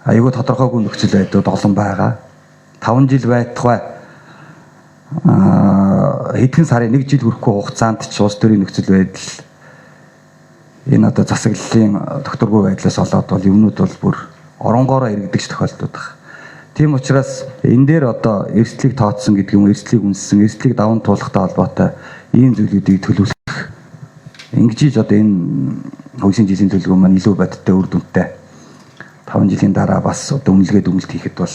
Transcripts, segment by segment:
аюулгүй тодорхойгүй нөхцөл байдал олон байгаа. 5 жил байтугай хэдхэн сарын 1 жил хүрэхгүй хугацаанд ч улс төрийн нөхцөл байдал энэ одоо засаглалын докторгүй байдлаас болоод бол юмнууд бол бүр оронгоороо иргэдэгч тохиолдод байгаа. Тийм учраас энэ дээр одоо эрсдлийг тооцсон гэдэг юм, эрсдлийг үнэлсэн, эрсдлийг даван туулахтай холбоотой ийм зүйлүүдийг төлөвлөх. Ингэж одоо энэ хөгжлийн жилийн төлөвлөгөө маань илүү бодиттой үр дүнтэй 5 жилийн дараа бас одоо үнэлгээд үнэлт хийхэд бол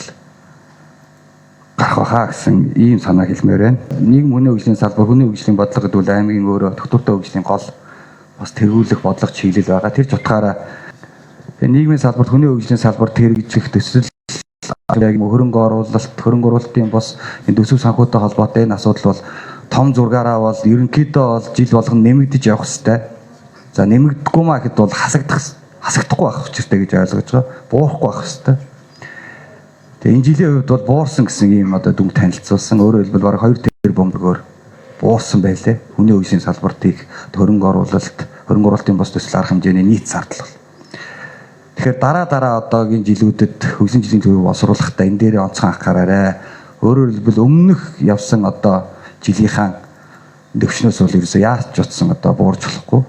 гарах байхаа гэсэн ийм санаа хэлмээр байна. Нийгэм хүний хөгжлийн салбар, хүний хөгжлийн бодлого гэдэг бол аймгийн өөрөө доктортой хөгжлийн гол бас тэргүүлэх бодлого чиглэл байгаа. Тэр утгаараа нийгмийн салбарт хүний хөгжлийн салбарт хэрэгжих төсөл яг хөрөнгө оруулалтын бас энэ төсөв санхүүтэй холбоотой энэ асуудал бол том зургаараа бол ерөнхийдөө бол жил болгон нэмэгдэж явах хэрэгтэй. За нэмэгдэхгүй маа гэхэд бол хасагдахгүй байх учиртай гэж ойлгож байгаа. Буурахгүй байх хэрэгтэй. Тэгээ энэ жилийн хувьд бол буурсан гэсэн ийм одоо дүнг танилцуулсан. Өөрөөр хэлбэл бараг 2 тэрбумаар буурсан байлээ. Хүний хөгжлийн салбарт их хөрөнгө оруулалтын бос төсөл арга хэмжээний нийт зардал. Тэгэхээр дараа одоогийн жилүүдэд хөгжлийн жилийн төлөв боловсруулахдаа энэ дээрээ онцгой анхаараарай. Өөрөөр хэлбэл өмнөх явсан одоо жилийнхаа төвчнөөс бол ерөөсөө яаж ч утсан одоо буурж болохгүй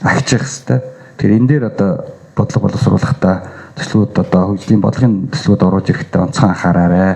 агчих хэвээр. Тэгэхээр энэ дээр одоо бодлого боловсруулахдаа төслүүд одоо хөгжлийн бодлогын төслүүд оруулж ирэхдээ онцгой анхаараарай.